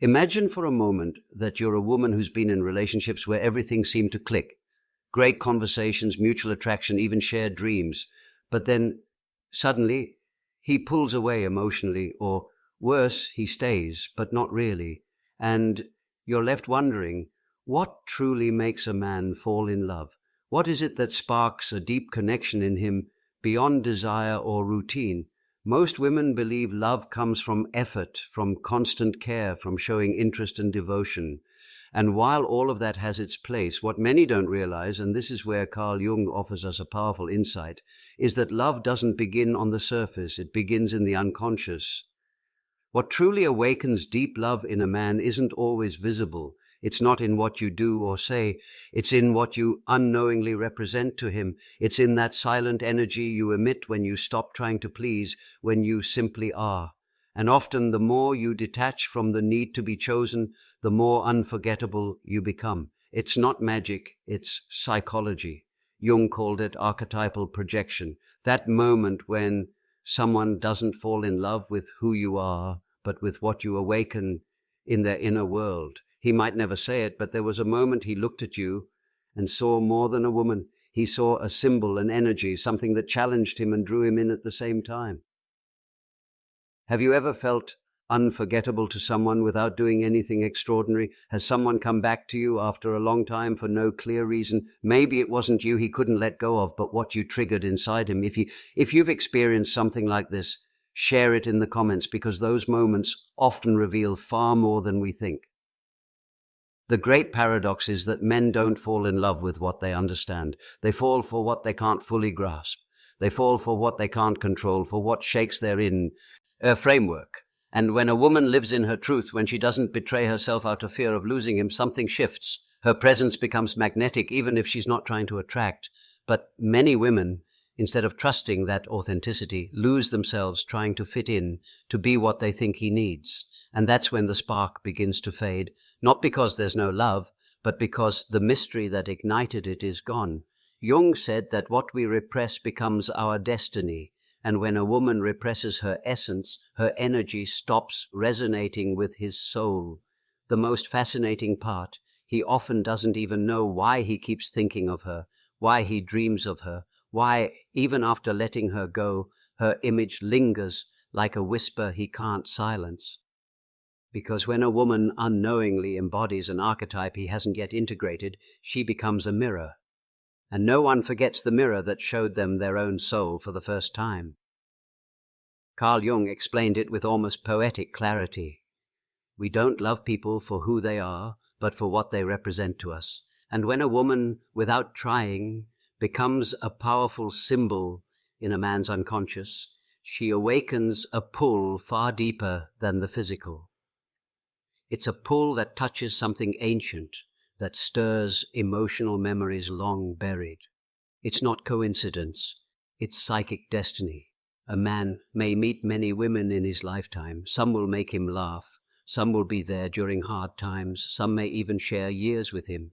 Imagine for a moment that you're a woman who's been in relationships where everything seemed to click. Great conversations, mutual attraction, even shared dreams. But then, suddenly, he pulls away emotionally, or worse, he stays, but not really. And you're left wondering, what truly makes a man fall in love? What is it that sparks a deep connection in him beyond desire or routine? Most women believe love comes from effort, from constant care, from showing interest and devotion. And while all of that has its place, what many don't realize, and this is where Carl Jung offers us a powerful insight, is that love doesn't begin on the surface, it begins in the unconscious. What truly awakens deep love in a man isn't always visible. It's not in what you do or say, it's in what you unknowingly represent to him. It's in that silent energy you emit when you stop trying to please, when you simply are. And often the more you detach from the need to be chosen, the more unforgettable you become. It's not magic, it's psychology. Jung called it archetypal projection. That moment when someone doesn't fall in love with who you are, but with what you awaken in their inner world. He might never say it, but there was a moment he looked at you and saw more than a woman. He saw a symbol, an energy, something that challenged him and drew him in at the same time. Have you ever felt unforgettable to someone without doing anything extraordinary? Has someone come back to you after a long time for no clear reason? Maybe it wasn't you he couldn't let go of, but what you triggered inside him. If you've experienced something like this, share it in the comments, because those moments often reveal far more than we think. The great paradox is that men don't fall in love with what they understand. They fall for what they can't fully grasp. They fall for what they can't control, for what shakes their framework. And when a woman lives in her truth, when she doesn't betray herself out of fear of losing him, something shifts. Her presence becomes magnetic, even if she's not trying to attract. But many women, instead of trusting that authenticity, lose themselves trying to fit in, to be what they think he needs. And that's when the spark begins to fade, not because there's no love, but because the mystery that ignited it is gone. Jung said that what we repress becomes our destiny. And when a woman represses her essence, her energy stops resonating with his soul. The most fascinating part, he often doesn't even know why he keeps thinking of her, why he dreams of her, why, even after letting her go, her image lingers like a whisper he can't silence. Because when a woman unknowingly embodies an archetype he hasn't yet integrated, she becomes a mirror. And no one forgets the mirror that showed them their own soul for the first time. Carl Jung explained it with almost poetic clarity. We don't love people for who they are, but for what they represent to us. And when a woman, without trying, becomes a powerful symbol in a man's unconscious, she awakens a pull far deeper than the physical. It's a pull that touches something ancient, that stirs emotional memories long buried. It's not coincidence, it's psychic destiny. A man may meet many women in his lifetime. Some will make him laugh, some will be there during hard times, some may even share years with him.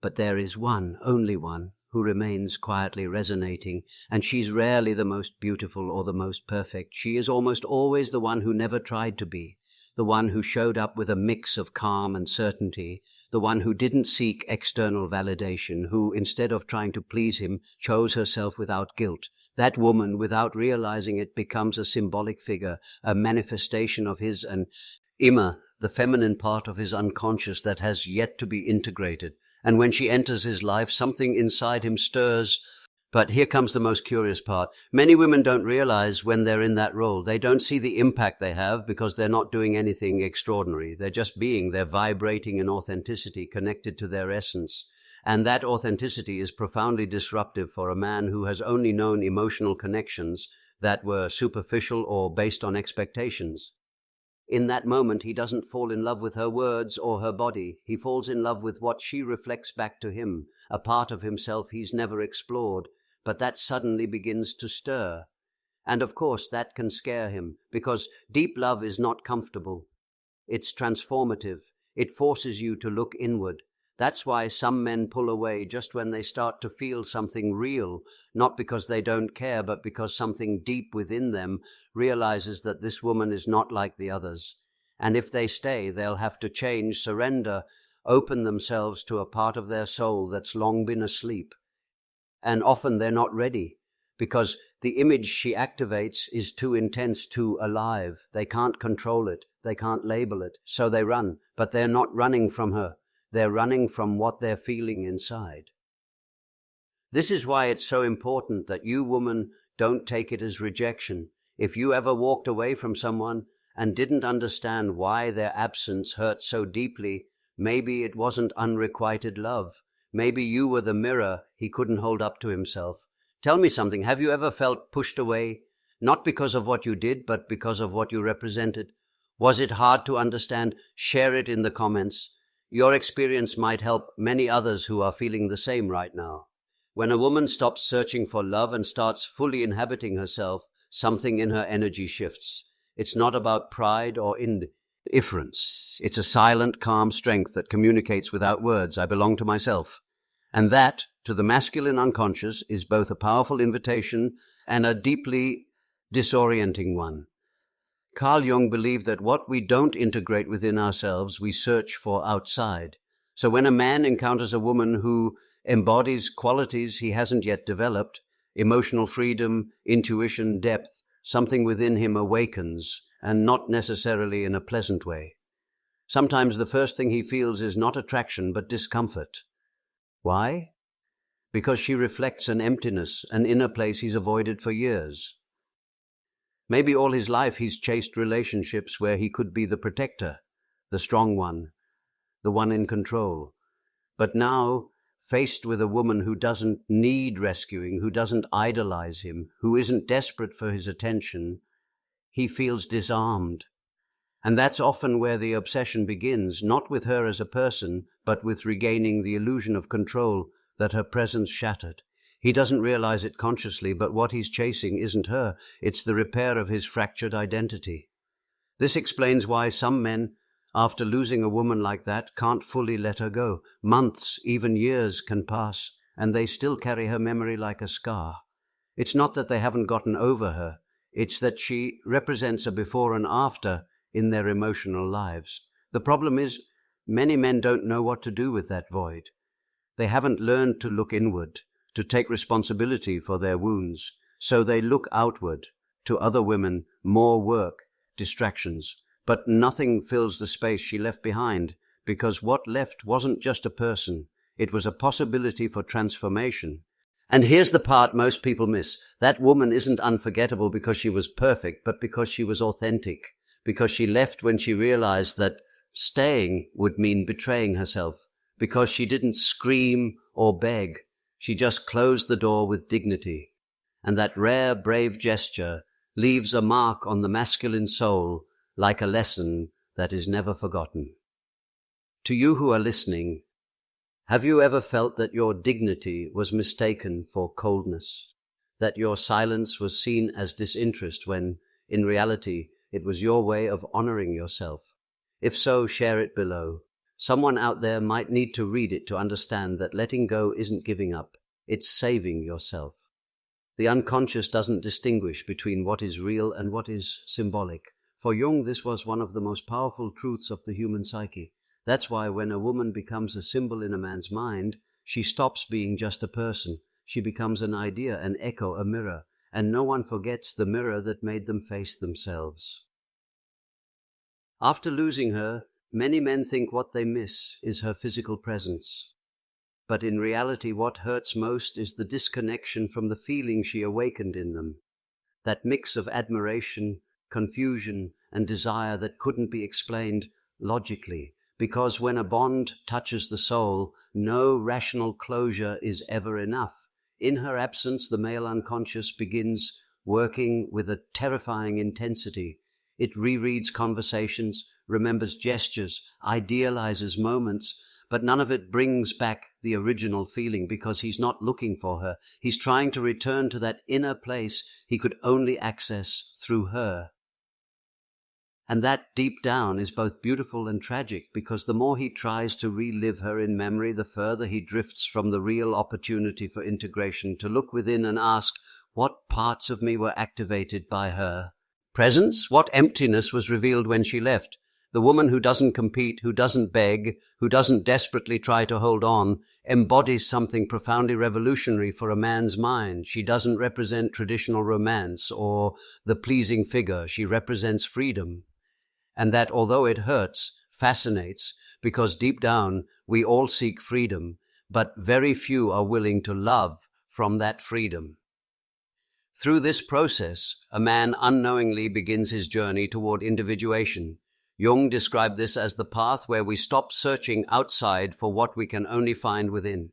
But there is one, only one, who remains quietly resonating, and she's rarely the most beautiful or the most perfect. She is almost always the one who never tried to be, the one who showed up with a mix of calm and certainty, the one who didn't seek external validation, who, instead of trying to please him, chose herself without guilt. That woman, without realizing it, becomes a symbolic figure, a manifestation of his Ima, the feminine part of his unconscious that has yet to be integrated. And when she enters his life, something inside him stirs. But here comes the most curious part. Many women don't realize when they're in that role. They don't see the impact they have because they're not doing anything extraordinary. They're just being. They're vibrating in authenticity, connected to their essence. And that authenticity is profoundly disruptive for a man who has only known emotional connections that were superficial or based on expectations. In that moment, he doesn't fall in love with her words or her body. He falls in love with what she reflects back to him, a part of himself he's never explored. But that suddenly begins to stir. And of course that can scare him, because deep love is not comfortable. It's transformative. It forces you to look inward. That's why some men pull away just when they start to feel something real, not because they don't care, but because something deep within them realizes that this woman is not like the others. And if they stay, they'll have to change, surrender, open themselves to a part of their soul that's long been asleep. And often they're not ready, because the image she activates is too intense, too alive. They can't control it, they can't label it, so they run. But they're not running from her, they're running from what they're feeling inside. This is why it's so important that you, woman, don't take it as rejection. If you ever walked away from someone and didn't understand why their absence hurt so deeply, maybe it wasn't unrequited love. Maybe you were the mirror he couldn't hold up to himself. Tell me something. Have you ever felt pushed away, not because of what you did, but because of what you represented? Was it hard to understand? Share it in the comments. Your experience might help many others who are feeling the same right now. When a woman stops searching for love and starts fully inhabiting herself, something in her energy shifts. It's not about pride or indifference. It's a silent, calm strength that communicates without words. I belong to myself. And that, to the masculine unconscious, is both a powerful invitation and a deeply disorienting one. Carl Jung believed that what we don't integrate within ourselves, we search for outside. So when a man encounters a woman who embodies qualities he hasn't yet developed, emotional freedom, intuition, depth, something within him awakens, and not necessarily in a pleasant way. Sometimes the first thing he feels is not attraction, but discomfort. Why? Because she reflects an emptiness, an inner place he's avoided for years. Maybe all his life he's chased relationships where he could be the protector, the strong one, the one in control. But now, faced with a woman who doesn't need rescuing, who doesn't idolize him, who isn't desperate for his attention, he feels disarmed. And that's often where the obsession begins, not with her as a person, but with regaining the illusion of control that her presence shattered. He doesn't realize it consciously, but what he's chasing isn't her, it's the repair of his fractured identity. This explains why some men, after losing a woman like that, can't fully let her go. Months, even years can pass, and they still carry her memory like a scar. It's not that they haven't gotten over her, it's that she represents a before and after in their emotional lives. The problem is, many men don't know what to do with that void. They haven't learned to look inward, to take responsibility for their wounds, so they look outward, to other women, more work, distractions. But nothing fills the space she left behind, because what left wasn't just a person, it was a possibility for transformation. And here's the part most people miss. That woman isn't unforgettable because she was perfect, but because she was authentic, because she left when she realized that staying would mean betraying herself, because she didn't scream or beg, she just closed the door with dignity. And that rare, brave gesture leaves a mark on the masculine soul, like a lesson that is never forgotten. To you who are listening, have you ever felt that your dignity was mistaken for coldness? That your silence was seen as disinterest when, in reality, it was your way of honoring yourself? If so, share it below. Someone out there might need to read it to understand that letting go isn't giving up, it's saving yourself. The unconscious doesn't distinguish between what is real and what is symbolic. For Jung, this was one of the most powerful truths of the human psyche. That's why when a woman becomes a symbol in a man's mind, she stops being just a person. She becomes an idea, an echo, a mirror. And no one forgets the mirror that made them face themselves. After losing her, many men think what they miss is her physical presence. But in reality, what hurts most is the disconnection from the feeling she awakened in them. That mix of admiration, confusion, and desire that couldn't be explained logically, because when a bond touches the soul, no rational closure is ever enough. In her absence, the male unconscious begins working with a terrifying intensity. It rereads conversations, remembers gestures, idealizes moments, but none of it brings back the original feeling, because he's not looking for her. He's trying to return to that inner place he could only access through her. And that deep down is both beautiful and tragic, because the more he tries to relive her in memory, the further he drifts from the real opportunity for integration, to look within and ask, what parts of me were activated by her presence? What emptiness was revealed when she left? The woman who doesn't compete, who doesn't beg, who doesn't desperately try to hold on, embodies something profoundly revolutionary for a man's mind. She doesn't represent traditional romance or the pleasing figure. She represents freedom. And that, although it hurts, fascinates, because deep down we all seek freedom, but very few are willing to love from that freedom. Through this process, a man unknowingly begins his journey toward individuation. Jung described this as the path where we stop searching outside for what we can only find within.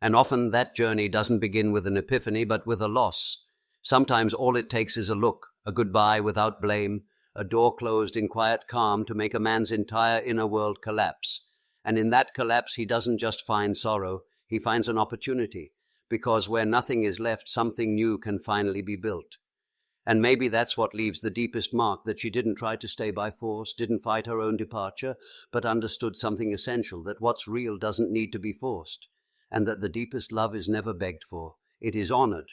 And often that journey doesn't begin with an epiphany, but with a loss. Sometimes all it takes is a look, a goodbye without blame, a door closed in quiet calm to make a man's entire inner world collapse. And in that collapse, he doesn't just find sorrow, he finds an opportunity, because where nothing is left, something new can finally be built. And maybe that's what leaves the deepest mark, that she didn't try to stay by force, didn't fight her own departure, but understood something essential, that what's real doesn't need to be forced, and that the deepest love is never begged for, it is honored.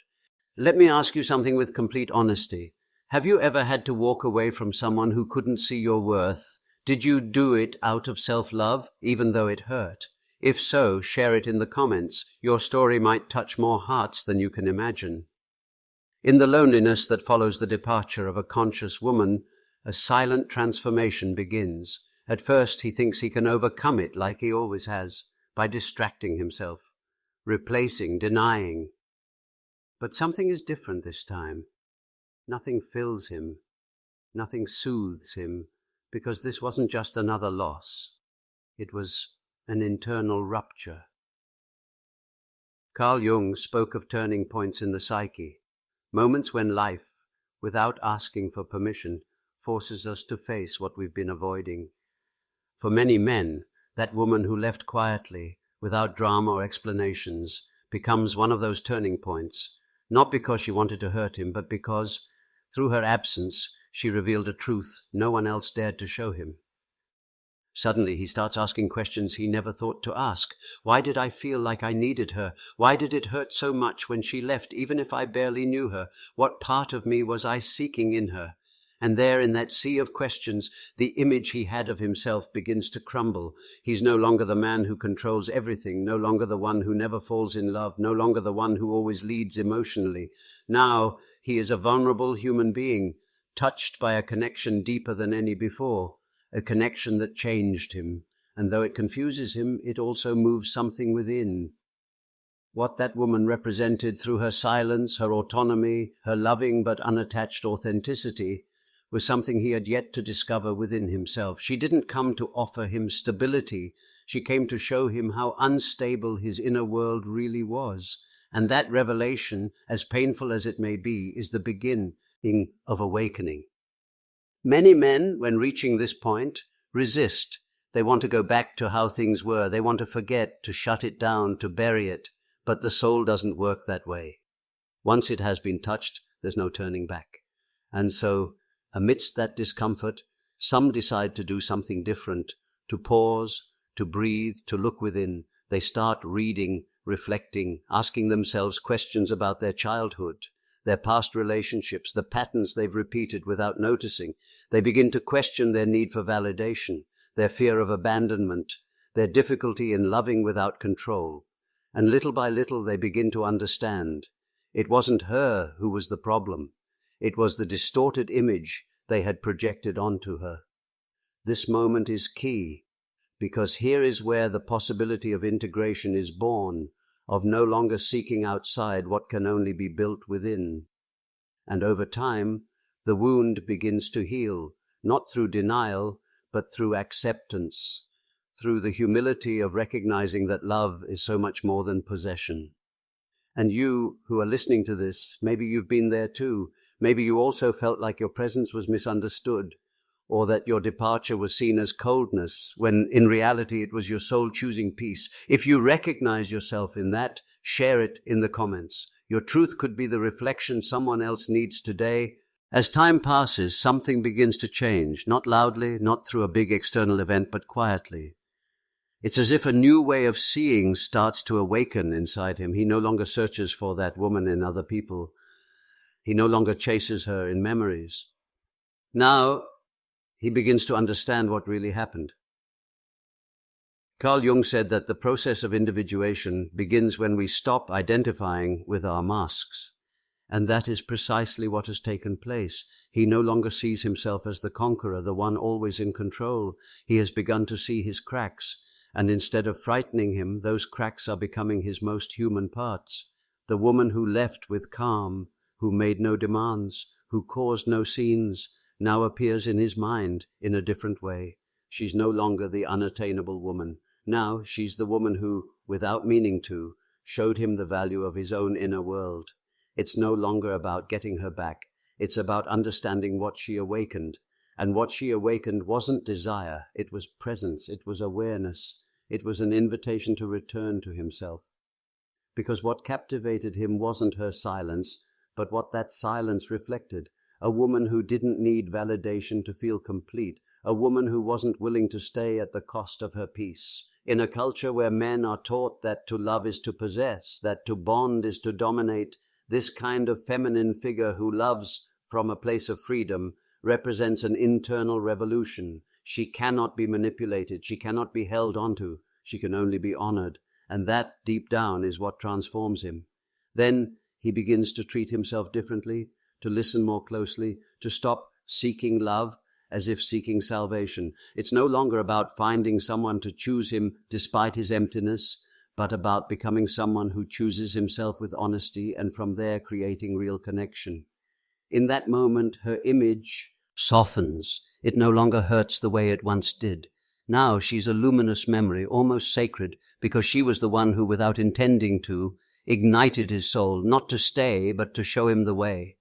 Let me ask you something with complete honesty. Have you ever had to walk away from someone who couldn't see your worth? Did you do it out of self-love, even though it hurt? If so, share it in the comments. Your story might touch more hearts than you can imagine. In the loneliness that follows the departure of a conscious woman, a silent transformation begins. At first he thinks he can overcome it, like he always has, by distracting himself, replacing, denying. But something is different this time. Nothing fills him, nothing soothes him, because this wasn't just another loss. It was an internal rupture. Carl Jung spoke of turning points in the psyche, moments when life, without asking for permission, forces us to face what we've been avoiding. For many men, that woman who left quietly, without drama or explanations, becomes one of those turning points, not because she wanted to hurt him, but because, through her absence, she revealed a truth no one else dared to show him. Suddenly he starts asking questions he never thought to ask. Why did I feel like I needed her? Why did it hurt so much when she left, even if I barely knew her? What part of me was I seeking in her? And there, in that sea of questions, the image he had of himself begins to crumble. He's no longer the man who controls everything, no longer the one who never falls in love, no longer the one who always leads emotionally. Now he is a vulnerable human being, touched by a connection deeper than any before. A connection that changed him, and though it confuses him, it also moves something within. What that woman represented through her silence, her autonomy, her loving but unattached authenticity, was something he had yet to discover within himself. She didn't come to offer him stability. She came to show him how unstable his inner world really was. And that revelation, as painful as it may be, is the beginning of awakening. Many men, when reaching this point, resist. They want to go back to how things were. They want to forget, to shut it down, to bury it. But the soul doesn't work that way. Once it has been touched, there's no turning back. And so, amidst that discomfort, some decide to do something different, to pause, to breathe, to look within. They start reading, reflecting, asking themselves questions about their childhood, their past relationships, the patterns they've repeated without noticing. They begin to question their need for validation, their fear of abandonment, their difficulty in loving without control. And little by little they begin to understand. It wasn't her who was the problem. It was the distorted image they had projected onto her. This moment is key, because here is where the possibility of integration is born, of no longer seeking outside what can only be built within. And over time, the wound begins to heal, not through denial, but through acceptance, through the humility of recognizing that love is so much more than possession. And you who are listening to this, maybe you've been there too. Maybe you also felt like your presence was misunderstood, or that your departure was seen as coldness, when in reality it was your soul choosing peace. If you recognize yourself in that, share it in the comments. Your truth could be the reflection someone else needs today. As time passes, something begins to change, not loudly, not through a big external event, but quietly. It's as if a new way of seeing starts to awaken inside him. He no longer searches for that woman in other people. He no longer chases her in memories. Now, he begins to understand what really happened. Carl Jung said that the process of individuation begins when we stop identifying with our masks. And that is precisely what has taken place. He no longer sees himself as the conqueror, the one always in control. He has begun to see his cracks, and instead of frightening him, those cracks are becoming his most human parts. The woman who left with calm, who made no demands, who caused no scenes, now appears in his mind in a different way. She's no longer the unattainable woman. Now she's the woman who, without meaning to, showed him the value of his own inner world. It's no longer about getting her back. It's about understanding what she awakened. And what she awakened wasn't desire. It was presence. It was awareness. It was an invitation to return to himself. Because what captivated him wasn't her silence, but what that silence reflected. A woman who didn't need validation to feel complete. A woman who wasn't willing to stay at the cost of her peace. In a culture where men are taught that to love is to possess, that to bond is to dominate, this kind of feminine figure who loves from a place of freedom represents an internal revolution. She cannot be manipulated. She cannot be held onto. She can only be honored. And that, deep down, is what transforms him. Then he begins to treat himself differently, to listen more closely, to stop seeking love as if seeking salvation. It's no longer about finding someone to choose him despite his emptiness, but about becoming someone who chooses himself with honesty and from there creating real connection. In that moment, her image softens. It no longer hurts the way it once did. Now she's a luminous memory, almost sacred, because she was the one who, without intending to, ignited his soul, not to stay, but to show him the way.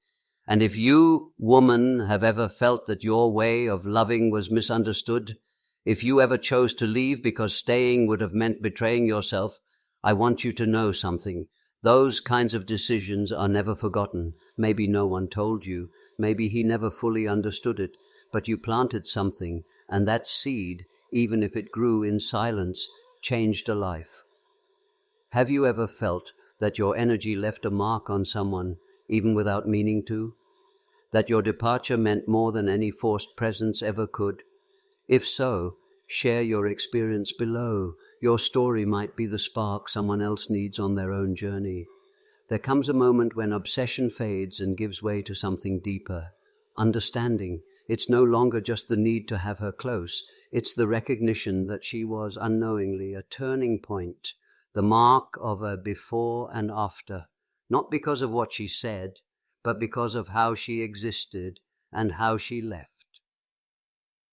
And if you, woman, have ever felt that your way of loving was misunderstood, if you ever chose to leave because staying would have meant betraying yourself, I want you to know something. Those kinds of decisions are never forgotten. Maybe no one told you. Maybe he never fully understood it. But you planted something, and that seed, even if it grew in silence, changed a life. Have you ever felt that your energy left a mark on someone, even without meaning to? That your departure meant more than any forced presence ever could? If so, share your experience below. Your story might be the spark someone else needs on their own journey. There comes a moment when obsession fades and gives way to something deeper. Understanding. It's no longer just the need to have her close. It's the recognition that she was unknowingly a turning point, the mark of a before and after, not because of what she said, but because of how she existed and how she left.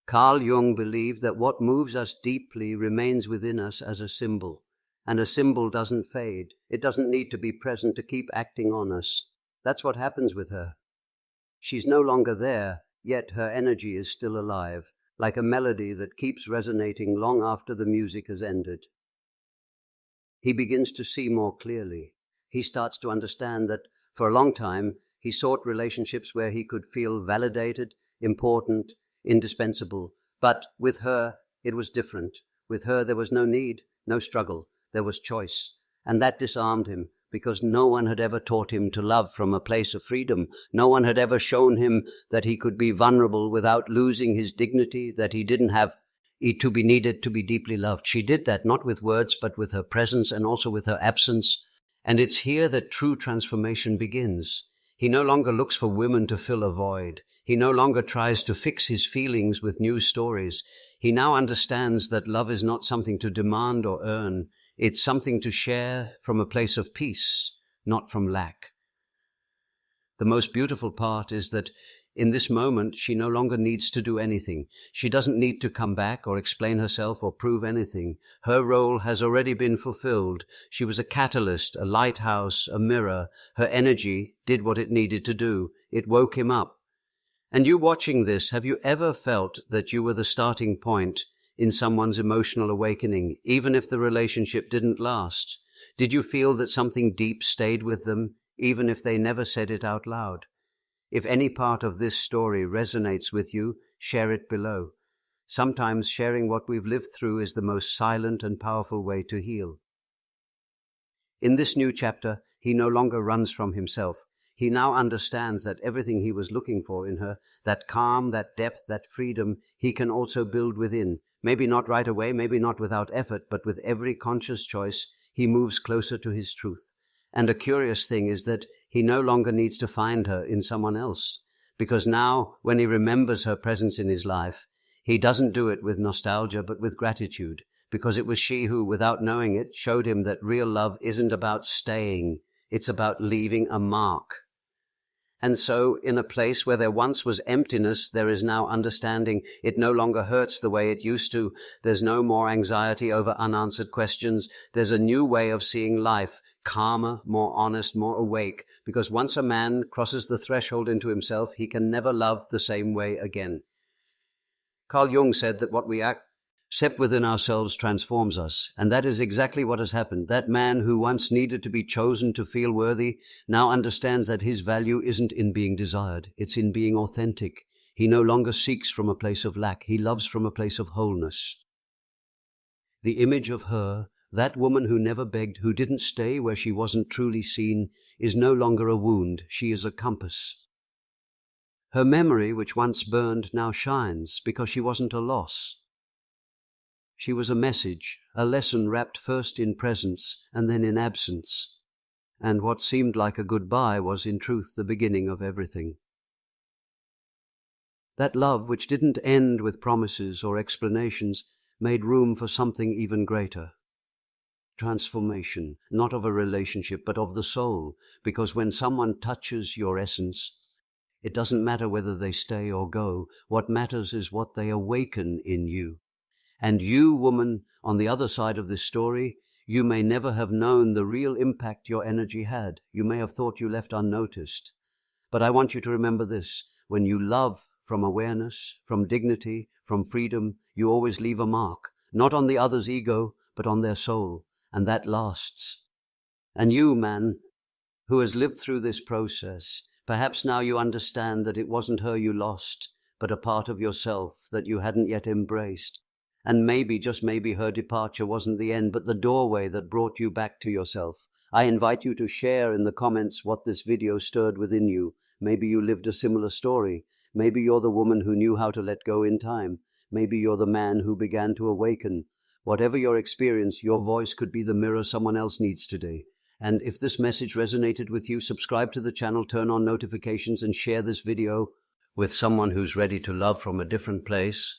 Carl Jung believed that what moves us deeply remains within us as a symbol, and a symbol doesn't fade. It doesn't need to be present to keep acting on us. That's what happens with her. She's no longer there, yet her energy is still alive, like a melody that keeps resonating long after the music has ended. He begins to see more clearly. He starts to understand that for a long time he sought relationships where he could feel validated, important, indispensable. But with her, it was different. With her, there was no need, no struggle. There was choice. And that disarmed him, because no one had ever taught him to love from a place of freedom. No one had ever shown him that he could be vulnerable without losing his dignity, that he didn't have to be needed to be deeply loved. She did that, not with words, but with her presence and also with her absence. And it's here that true transformation begins. He no longer looks for women to fill a void. He no longer tries to fix his feelings with new stories. He now understands that love is not something to demand or earn. It's something to share from a place of peace, not from lack. The most beautiful part is that in this moment she no longer needs to do anything. She doesn't need to come back or explain herself or prove anything. Her role has already been fulfilled. She was a catalyst, a lighthouse, a mirror. Her energy did what it needed to do. It woke him up. And you watching this, have you ever felt that you were the starting point in someone's emotional awakening, even if the relationship didn't last? Did you feel that something deep stayed with them, even if they never said it out loud? If any part of this story resonates with you, share it below. Sometimes sharing what we've lived through is the most silent and powerful way to heal. In this new chapter, he no longer runs from himself. He now understands that everything he was looking for in her, that calm, that depth, that freedom, he can also build within. Maybe not right away, maybe not without effort, but with every conscious choice, he moves closer to his truth. And a curious thing is that he no longer needs to find her in someone else, because now, when he remembers her presence in his life, he doesn't do it with nostalgia, but with gratitude, because it was she who, without knowing it, showed him that real love isn't about staying, it's about leaving a mark. And so, in a place where there once was emptiness, there is now understanding. It no longer hurts the way it used to. There's no more anxiety over unanswered questions. There's a new way of seeing life, calmer, more honest, more awake, because once a man crosses the threshold into himself, he can never love the same way again. Carl Jung said that what we accept within ourselves transforms us, and that is exactly what has happened. That man who once needed to be chosen to feel worthy now understands that his value isn't in being desired, it's in being authentic. He no longer seeks from a place of lack, he loves from a place of wholeness. The image of her, that woman who never begged, who didn't stay where she wasn't truly seen, is no longer a wound, she is a compass. Her memory, which once burned, now shines, because she wasn't a loss. She was a message, a lesson wrapped first in presence and then in absence. And what seemed like a goodbye was in truth the beginning of everything. That love, which didn't end with promises or explanations, made room for something even greater. Transformation, not of a relationship, but of the soul, because when someone touches your essence, it doesn't matter whether they stay or go. What matters is what they awaken in you. And you, woman, on the other side of this story, you may never have known the real impact your energy had. You may have thought you left unnoticed. But I want you to remember this. When you love from awareness, from dignity, from freedom, you always leave a mark, not on the other's ego, but on their soul, and that lasts. And you, man, who has lived through this process, perhaps now you understand that it wasn't her you lost, but a part of yourself that you hadn't yet embraced. And maybe, just maybe, her departure wasn't the end, but the doorway that brought you back to yourself. I invite you to share in the comments what this video stirred within you. Maybe you lived a similar story. Maybe you're the woman who knew how to let go in time. Maybe you're the man who began to awaken. Whatever your experience, your voice could be the mirror someone else needs today. And if this message resonated with you, subscribe to the channel, turn on notifications, and share this video with someone who's ready to love from a different place.